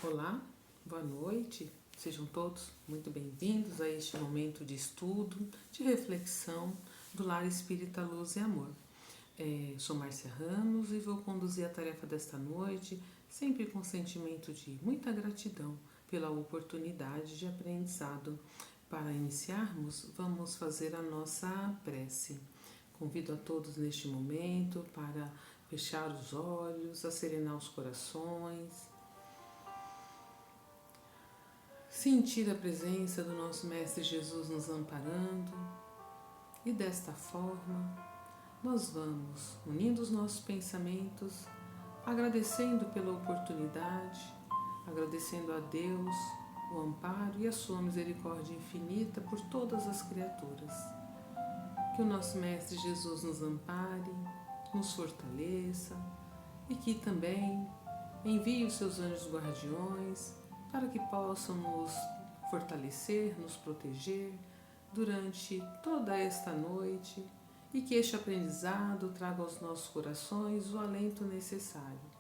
Olá, boa noite, sejam todos muito bem-vindos a este momento de estudo, de reflexão do Lar Espírita Luz e Amor. Sou Márcia Ramos e vou conduzir a tarefa desta noite, sempre com sentimento de muita gratidão pela oportunidade de aprendizado. Para iniciarmos, vamos fazer a nossa prece. Convido a todos neste momento para fechar os olhos, acerenar os corações, sentir a presença do nosso Mestre Jesus nos amparando e desta forma nós vamos unindo os nossos pensamentos, agradecendo pela oportunidade, agradecendo a Deus o amparo e a sua misericórdia infinita por todas as criaturas. Que o nosso Mestre Jesus nos ampare, nos fortaleça e que também envie os seus anjos guardiões para que possam nos fortalecer, nos proteger durante toda esta noite e que este aprendizado traga aos nossos corações o alento necessário.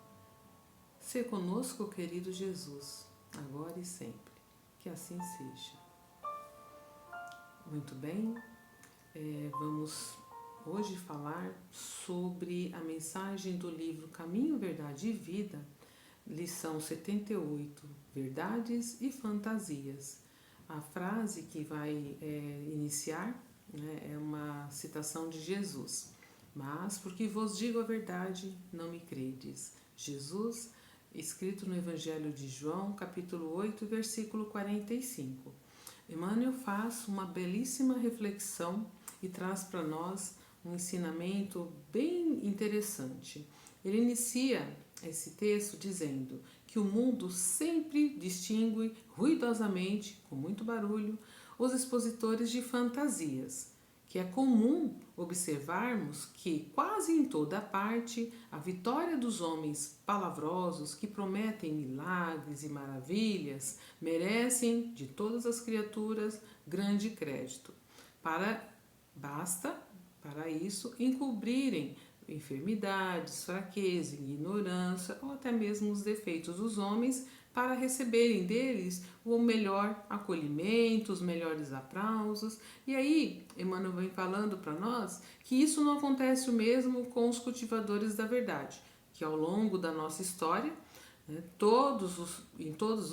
Sê conosco, querido Jesus, agora e sempre. Que assim seja. Muito bem, vamos hoje falar sobre a mensagem do livro Caminho, Verdade e Vida, lição 78, Verdades e Fantasias. A frase que vai iniciar é uma citação de Jesus. Mas, porque vos digo a verdade, não me credes. Jesus, escrito no Evangelho de João, capítulo 8, versículo 45. Emmanuel faz uma belíssima reflexão e traz para nós um ensinamento bem interessante. Ele inicia esse texto dizendo que o mundo sempre distingue ruidosamente, com muito barulho, os expositores de fantasias, que é comum observarmos que quase em toda parte a vitória dos homens palavrosos que prometem milagres e maravilhas merecem de todas as criaturas grande crédito. Basta para isso encobrirem enfermidades, fraqueza, ignorância ou até mesmo os defeitos dos homens para receberem deles o melhor acolhimento, os melhores aplausos. E aí, Emmanuel vem falando para nós que isso não acontece o mesmo com os cultivadores da verdade, que ao longo da nossa história, em todos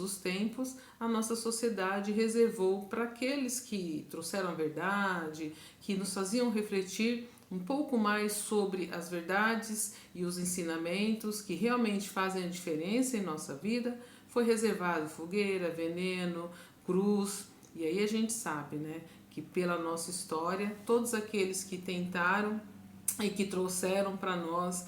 os tempos, a nossa sociedade reservou para aqueles que trouxeram a verdade, que nos faziam refletir um pouco mais sobre as verdades e os ensinamentos que realmente fazem a diferença em nossa vida, foi reservado fogueira, veneno, cruz. E aí a gente sabe, que pela nossa história, todos aqueles que tentaram e que trouxeram para nós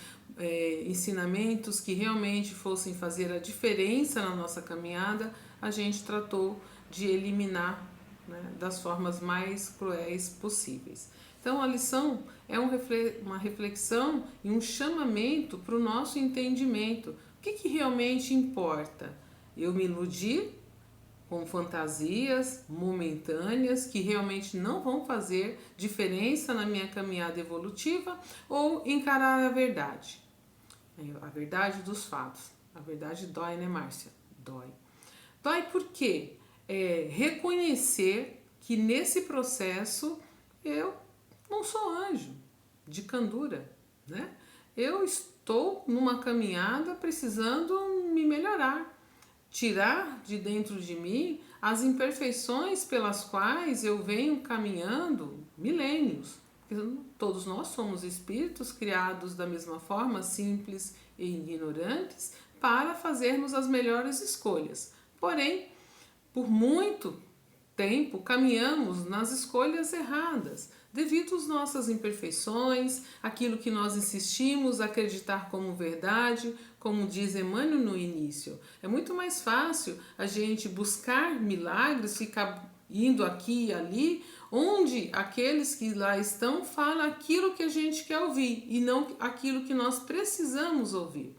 ensinamentos que realmente fossem fazer a diferença na nossa caminhada, a gente tratou de eliminar das formas mais cruéis possíveis. Então a lição é uma reflexão e um chamamento para o nosso entendimento. O que realmente importa? Eu me iludir com fantasias momentâneas que realmente não vão fazer diferença na minha caminhada evolutiva ou encarar a verdade dos fatos. A verdade dói, né, Márcia? Dói. Dói porque reconhecer que nesse processo eu não sou anjo de candura, Eu estou numa caminhada precisando me melhorar, tirar de dentro de mim as imperfeições pelas quais eu venho caminhando milênios. Todos nós somos espíritos criados da mesma forma, simples e ignorantes, para fazermos as melhores escolhas. Porém, por muito tempo caminhamos nas escolhas erradas, devido às nossas imperfeições, aquilo que nós insistimos a acreditar como verdade, como diz Emmanuel no início. É muito mais fácil a gente buscar milagres, ficar indo aqui e ali, onde aqueles que lá estão falam aquilo que a gente quer ouvir e não aquilo que nós precisamos ouvir.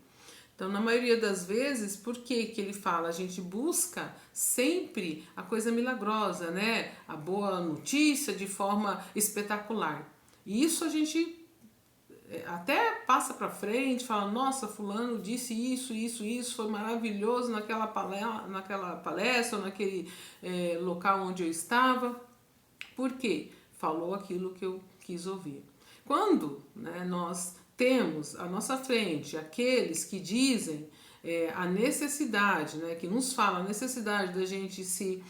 Então, na maioria das vezes, por que ele fala? A gente busca sempre a coisa milagrosa, A boa notícia de forma espetacular. E isso a gente até passa para frente, fala, nossa, fulano disse isso, foi maravilhoso naquela palestra ou naquele local onde eu estava. Por quê? Falou aquilo que eu quis ouvir. Quando, né, nós temos à nossa frente aqueles que dizem a necessidade, né, que nos fala a necessidade da gente se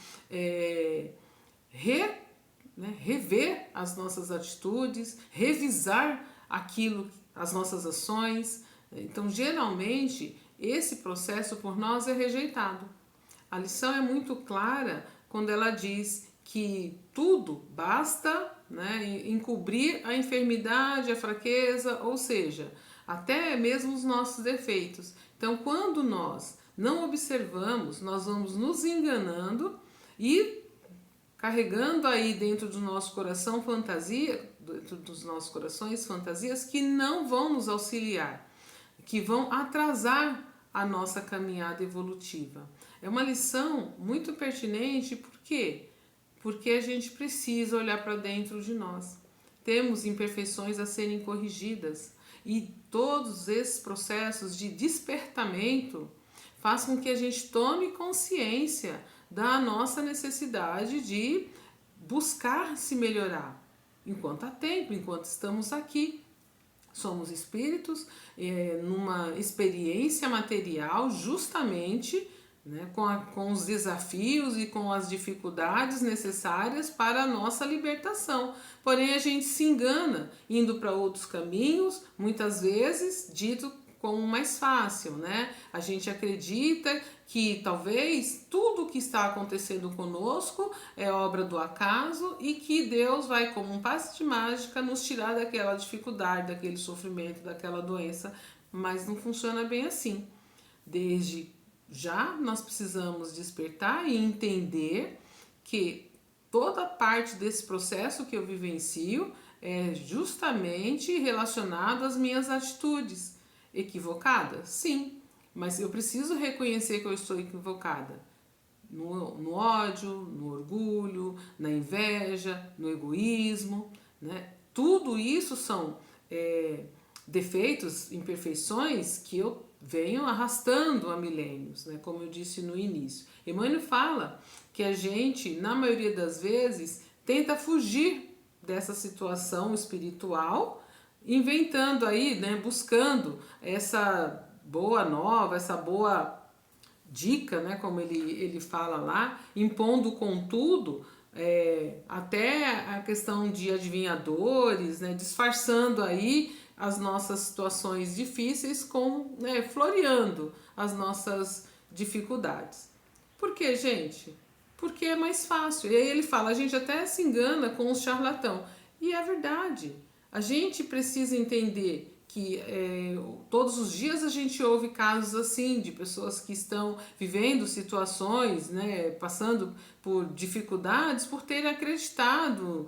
rever as nossas atitudes, revisar aquilo, as nossas ações. Então, geralmente, esse processo por nós é rejeitado. A lição é muito clara quando ela diz que tudo basta, né, encobrir a enfermidade, a fraqueza, ou seja, até mesmo os nossos defeitos. Então, quando nós não observamos, nós vamos nos enganando e carregando aí dentro do nosso coração fantasia, dentro dos nossos corações fantasias que não vão nos auxiliar, que vão atrasar a nossa caminhada evolutiva. É uma lição muito pertinente, por quê? Porque a gente precisa olhar para dentro de nós. Temos imperfeições a serem corrigidas e todos esses processos de despertamento fazem com que a gente tome consciência da nossa necessidade de buscar se melhorar. Enquanto há tempo, enquanto estamos aqui, somos espíritos numa experiência material justamente, né, com os desafios e com as dificuldades necessárias para a nossa libertação. Porém, a gente se engana indo para outros caminhos, muitas vezes dito como mais fácil, né? A gente acredita que talvez tudo o que está acontecendo conosco é obra do acaso e que Deus vai, como um passe de mágica, nos tirar daquela dificuldade, daquele sofrimento, daquela doença, mas não funciona bem assim. Desde já nós precisamos despertar e entender que toda parte desse processo que eu vivencio é justamente relacionado às minhas atitudes. Equivocada? Sim, mas eu preciso reconhecer que eu estou equivocada. No ódio, no orgulho, na inveja, no egoísmo, né? Tudo isso são defeitos, imperfeições que eu venho arrastando há milênios, né? Como eu disse no início. Emmanuel fala que a gente, na maioria das vezes, tenta fugir dessa situação espiritual, inventando aí, né, buscando essa boa nova, essa boa dica, né, como ele fala lá, impondo contudo até a questão de adivinhadores, né, disfarçando aí as nossas situações difíceis com, né, floreando as nossas dificuldades. Por que, gente? Porque é mais fácil. E aí ele fala, a gente até se engana com os charlatão. E é verdade. A gente precisa entender que todos os dias a gente ouve casos assim, de pessoas que estão vivendo situações, né, passando por dificuldades, por terem acreditado,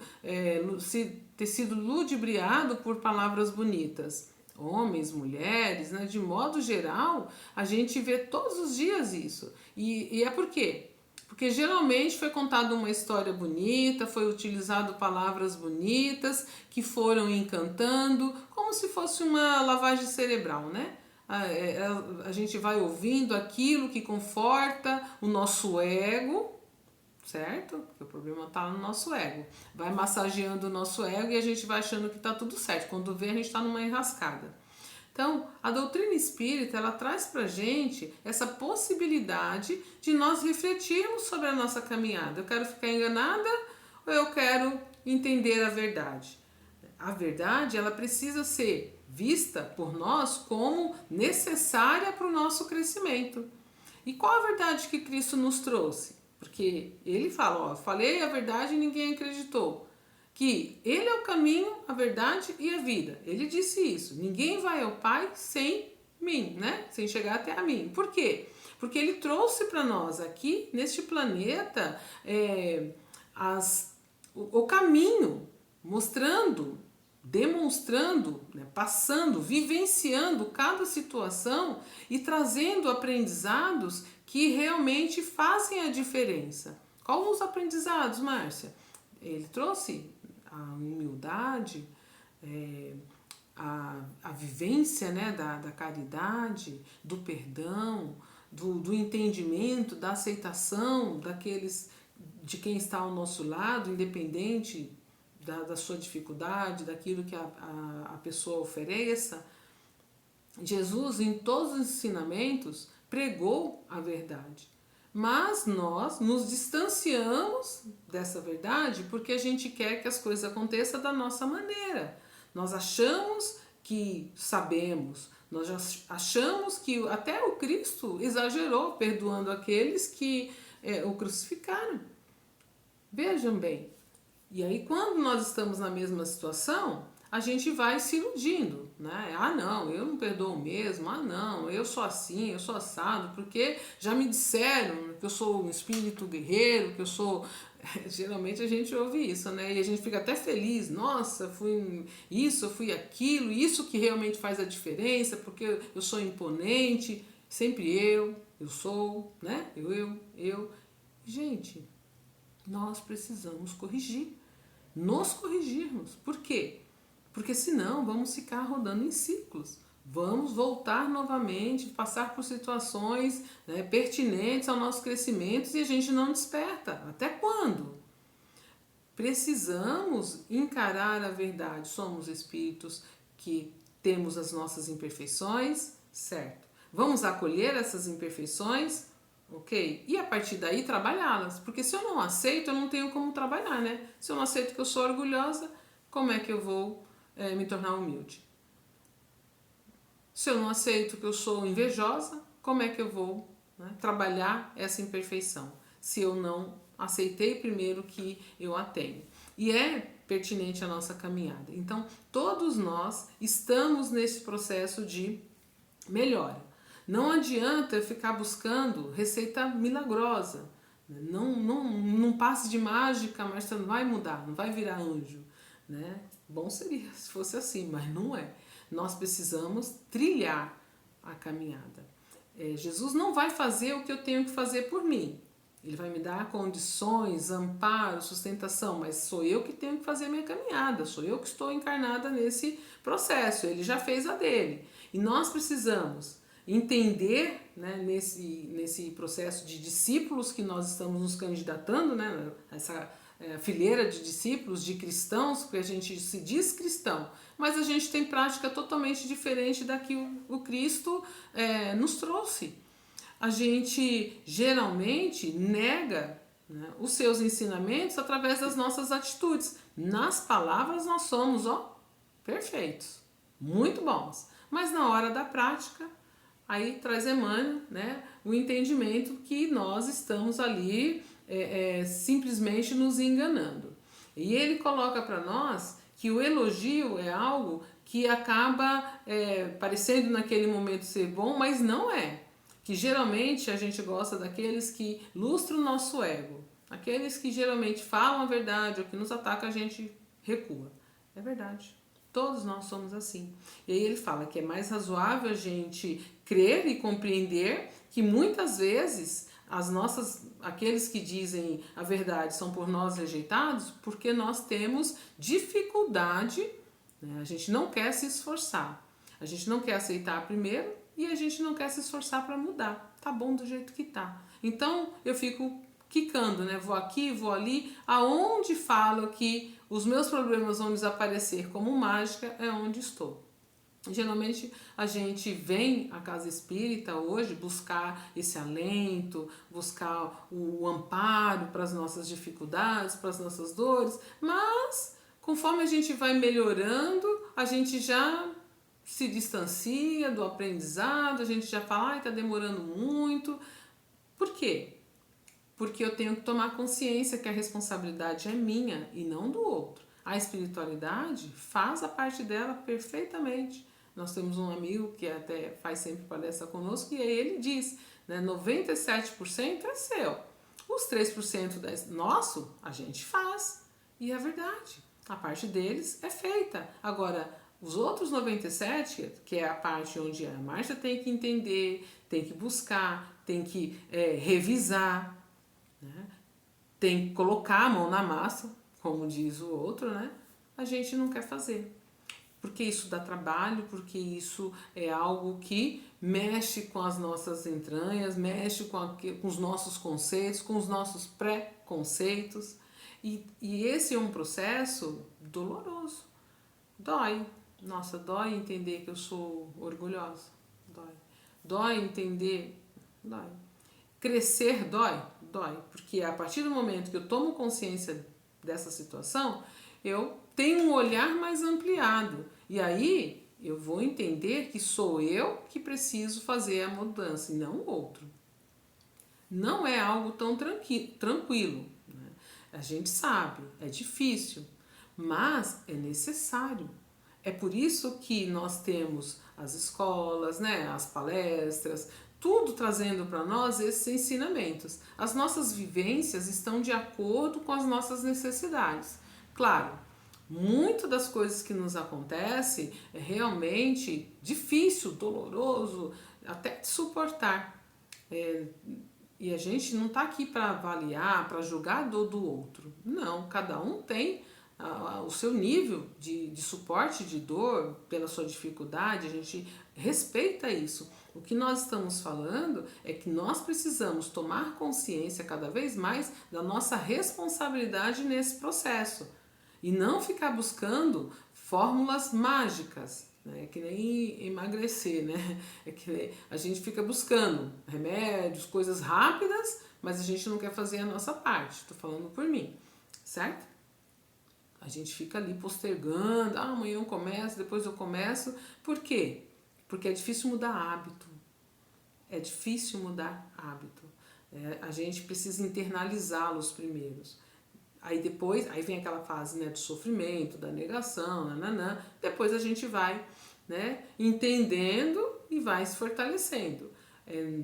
ter sido ludibriado por palavras bonitas. Homens, mulheres, né, de modo geral, a gente vê todos os dias isso. E é por quê? Porque geralmente foi contada uma história bonita, foi utilizado palavras bonitas que foram encantando, como se fosse uma lavagem cerebral, né? A gente vai ouvindo aquilo que conforta o nosso ego, certo? Porque o problema está no nosso ego. Vai massageando o nosso ego e a gente vai achando que está tudo certo. Quando vê, a gente está numa enrascada. Então, a doutrina espírita, ela traz pra gente essa possibilidade de nós refletirmos sobre a nossa caminhada. Eu quero ficar enganada ou eu quero entender a verdade? A verdade, ela precisa ser vista por nós como necessária para o nosso crescimento. E qual a verdade que Cristo nos trouxe? Porque ele fala, ó, falei a verdade e ninguém acreditou. Que ele é o caminho, a verdade e a vida. Ele disse isso. Ninguém vai ao Pai sem mim, né? Sem chegar até a mim. Por quê? Porque ele trouxe para nós aqui, neste planeta, o caminho, mostrando, demonstrando, né, passando, vivenciando cada situação e trazendo aprendizados que realmente fazem a diferença. Quais os aprendizados, Márcia? Ele trouxe a humildade, a vivência, né, da caridade, do perdão, do entendimento, da aceitação daqueles de quem está ao nosso lado, independente da sua dificuldade, daquilo que a pessoa ofereça. Jesus, em todos os ensinamentos, pregou a verdade. Mas nós nos distanciamos dessa verdade porque a gente quer que as coisas aconteçam da nossa maneira. Nós achamos que sabemos, nós achamos que até o Cristo exagerou perdoando aqueles que o crucificaram. Vejam bem. E aí quando nós estamos na mesma situação, a gente vai se iludindo, né? Ah, não, eu não perdoo mesmo. Ah, não, eu sou assim, eu sou assado, porque já me disseram que eu sou um espírito guerreiro, que eu sou... Geralmente a gente ouve isso, né? E a gente fica até feliz. Nossa, fui isso, eu fui aquilo, isso que realmente faz a diferença, porque eu sou imponente, sempre eu sou, né? Eu. Gente, nós precisamos corrigir, nos corrigirmos. Por quê? Porque senão vamos ficar rodando em ciclos. Vamos voltar novamente, passar por situações, né, pertinentes ao nosso crescimento e a gente não desperta. Até quando? Precisamos encarar a verdade. Somos espíritos que temos as nossas imperfeições, certo? Vamos acolher essas imperfeições, ok? E a partir daí trabalhá-las. Porque se eu não aceito, eu não tenho como trabalhar, né? Se eu não aceito que eu sou orgulhosa, como é que eu vou me tornar humilde? Se eu não aceito que eu sou invejosa, como é que eu vou, né, trabalhar essa imperfeição? Se eu não aceitei primeiro que eu a tenho. E é pertinente a nossa caminhada. Então, todos nós estamos nesse processo de melhora. Não adianta eu ficar buscando receita milagrosa. Não passe de mágica, mas você não vai mudar, não vai virar anjo, né? Bom seria se fosse assim, mas não é. Nós precisamos trilhar a caminhada. Jesus não vai fazer o que eu tenho que fazer por mim. Ele vai me dar condições, amparo, sustentação, mas sou eu que tenho que fazer a minha caminhada, sou eu que estou encarnada nesse processo, ele já fez a dele. E nós precisamos entender, né, nesse processo de discípulos que nós estamos nos candidatando, né, essa fileira de discípulos, de cristãos, porque a gente se diz cristão, mas a gente tem prática totalmente diferente da que o Cristo nos trouxe. A gente geralmente nega, né, os seus ensinamentos através das nossas atitudes. Nas palavras nós somos, perfeitos, muito bons, mas na hora da prática, aí traz Emmanuel, né, o entendimento que nós estamos ali simplesmente nos enganando. E ele coloca para nós que o elogio é algo que acaba parecendo naquele momento ser bom, mas não é. Que geralmente a gente gosta daqueles que lustram o nosso ego. Aqueles que geralmente falam a verdade ou que nos atacam, a gente recua. É verdade. Todos nós somos assim. E aí ele fala que é mais razoável a gente crer e compreender que muitas vezes aqueles que dizem a verdade são por nós rejeitados porque nós temos dificuldade, né? A gente não quer se esforçar. A gente não quer aceitar primeiro e a gente não quer se esforçar para mudar. Tá bom do jeito que tá. Então eu fico quicando, né? Vou aqui, vou ali. Aonde falo que os meus problemas vão desaparecer como mágica é onde estou. Geralmente a gente vem à casa espírita hoje buscar esse alento, buscar o amparo para as nossas dificuldades, para as nossas dores, mas conforme a gente vai melhorando, a gente já se distancia do aprendizado, a gente já fala, está demorando muito. Por quê? Porque eu tenho que tomar consciência que a responsabilidade é minha e não do outro. A espiritualidade faz a parte dela perfeitamente. Nós temos um amigo que até faz sempre palestra conosco e aí ele diz, né, 97% é seu. Os 3% nosso, a gente faz. E é verdade, a parte deles é feita. Agora, os outros 97%, que é a parte onde a Márcia tem que entender, tem que buscar, tem que revisar, né? Tem que colocar a mão na massa, como diz o outro, né? A gente não quer fazer. porque isso dá trabalho, porque isso é algo que mexe com as nossas entranhas, mexe com os nossos conceitos, com os nossos pré-conceitos. E esse é um processo doloroso. Dói. Nossa, dói entender que eu sou orgulhosa. Dói. Dói entender. Dói. Crescer dói? Dói. Porque a partir do momento que eu tomo consciência dessa situação, eu tenho um olhar mais ampliado. E aí eu vou entender que sou eu que preciso fazer a mudança e não o outro. Não é algo tão tranquilo. Né? A gente sabe, é difícil, mas é necessário. É por isso que nós temos as escolas, né, as palestras, tudo trazendo para nós esses ensinamentos. As nossas vivências estão de acordo com as nossas necessidades. Claro, muito das coisas que nos acontecem é realmente difícil, doloroso, até de suportar. E a gente não está aqui para avaliar, para julgar a dor do outro. Não, cada um tem o seu nível de suporte de dor pela sua dificuldade, a gente respeita isso. O que nós estamos falando é que nós precisamos tomar consciência cada vez mais da nossa responsabilidade nesse processo e não ficar buscando fórmulas mágicas. É que nem emagrecer, né? É que a gente fica buscando remédios, coisas rápidas, mas a gente não quer fazer a nossa parte. Estou falando por mim, certo? A gente fica ali postergando, amanhã eu começo, depois eu começo. Por quê? Porque é difícil mudar hábito. É difícil mudar hábito. A gente precisa internalizá-los primeiros. Aí depois, aí vem aquela fase, né, do sofrimento, da negação, nananã. Depois a gente vai, né, entendendo e vai se fortalecendo.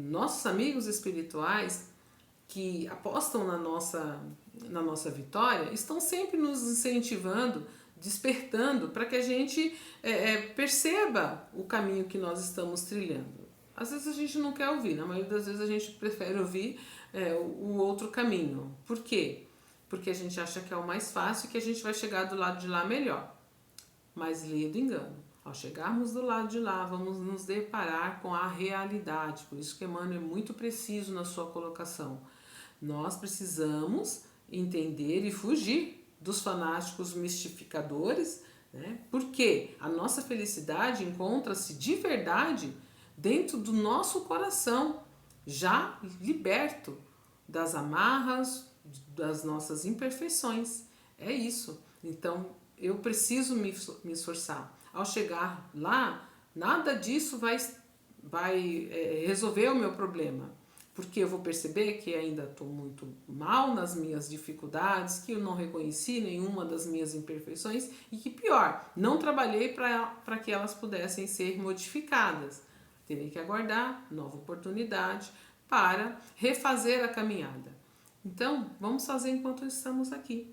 Nossos amigos espirituais que apostam na nossa vitória estão sempre nos incentivando, despertando para que a gente perceba o caminho que nós estamos trilhando. Às vezes a gente não quer ouvir, na maioria das vezes a gente prefere ouvir o outro caminho. Por quê? Porque a gente acha que é o mais fácil e que a gente vai chegar do lado de lá melhor. Mas leia do engano. Ao chegarmos do lado de lá, vamos nos deparar com a realidade. Por isso que Emmanuel é muito preciso na sua colocação. Nós precisamos entender e fugir dos fanáticos mistificadores, né? Porque a nossa felicidade encontra-se de verdade dentro do nosso coração, já liberto das amarras, das nossas imperfeições. É isso. Então, eu preciso me esforçar. Ao chegar lá, nada disso vai resolver o meu problema. Porque eu vou perceber que ainda estou muito mal nas minhas dificuldades, que eu não reconheci nenhuma das minhas imperfeições e que pior, não trabalhei para que elas pudessem ser modificadas. Terei que aguardar nova oportunidade para refazer a caminhada. Então, vamos fazer enquanto estamos aqui.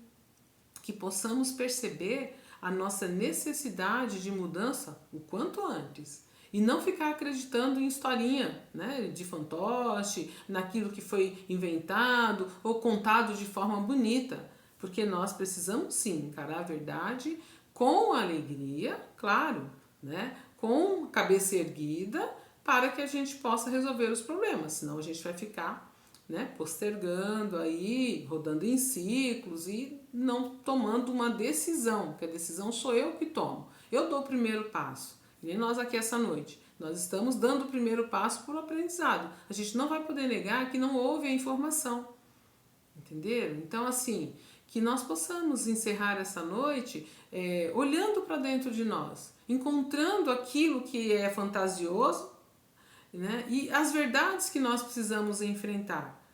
Que possamos perceber a nossa necessidade de mudança o quanto antes. E não ficar acreditando em historinha, né, de fantoche, naquilo que foi inventado ou contado de forma bonita. Porque nós precisamos sim encarar a verdade com alegria, claro, né, com cabeça erguida, para que a gente possa resolver os problemas. Senão a gente vai ficar, né, postergando aí, rodando em ciclos e não tomando uma decisão, porque a decisão sou eu que tomo. Eu dou o primeiro passo. E nem nós aqui essa noite. Nós estamos dando o primeiro passo por aprendizado. A gente não vai poder negar que não houve a informação. Entenderam? Então, assim, que nós possamos encerrar essa noite olhando para dentro de nós, encontrando aquilo que é fantasioso, né? E as verdades que nós precisamos enfrentar,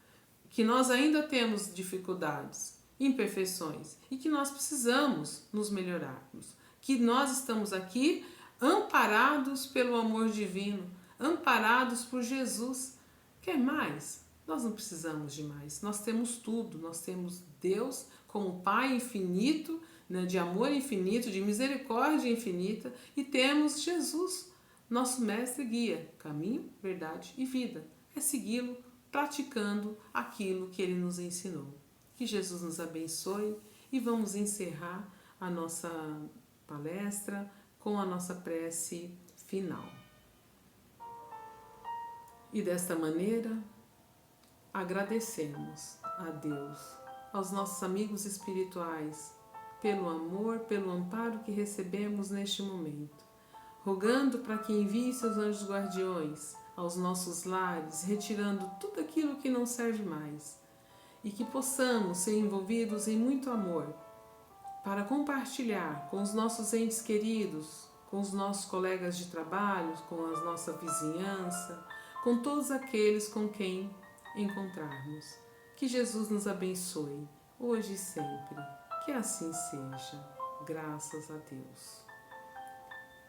que nós ainda temos dificuldades, imperfeições e que nós precisamos nos melhorarmos, que nós estamos aqui amparados pelo amor divino, amparados por Jesus. Quer mais? Nós não precisamos de mais, nós temos tudo, nós temos Deus como Pai infinito, né, de amor infinito, de misericórdia infinita, e temos Jesus, nosso mestre guia, caminho, verdade e vida. É segui-lo praticando aquilo que ele nos ensinou. Que Jesus nos abençoe e vamos encerrar a nossa palestra com a nossa prece final. E desta maneira, agradecemos a Deus, aos nossos amigos espirituais, pelo amor, pelo amparo que recebemos neste momento, rogando para que envie seus anjos guardiões aos nossos lares, retirando tudo aquilo que não serve mais, e que possamos ser envolvidos em muito amor, para compartilhar com os nossos entes queridos, com os nossos colegas de trabalho, com a nossa vizinhança, com todos aqueles com quem encontrarmos. Que Jesus nos abençoe, hoje e sempre. Que assim seja. Graças a Deus.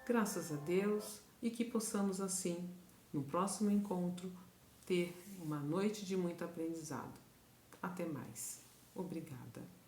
Graças a Deus, e que possamos assim, no próximo encontro, ter uma noite de muito aprendizado. Até mais. Obrigada.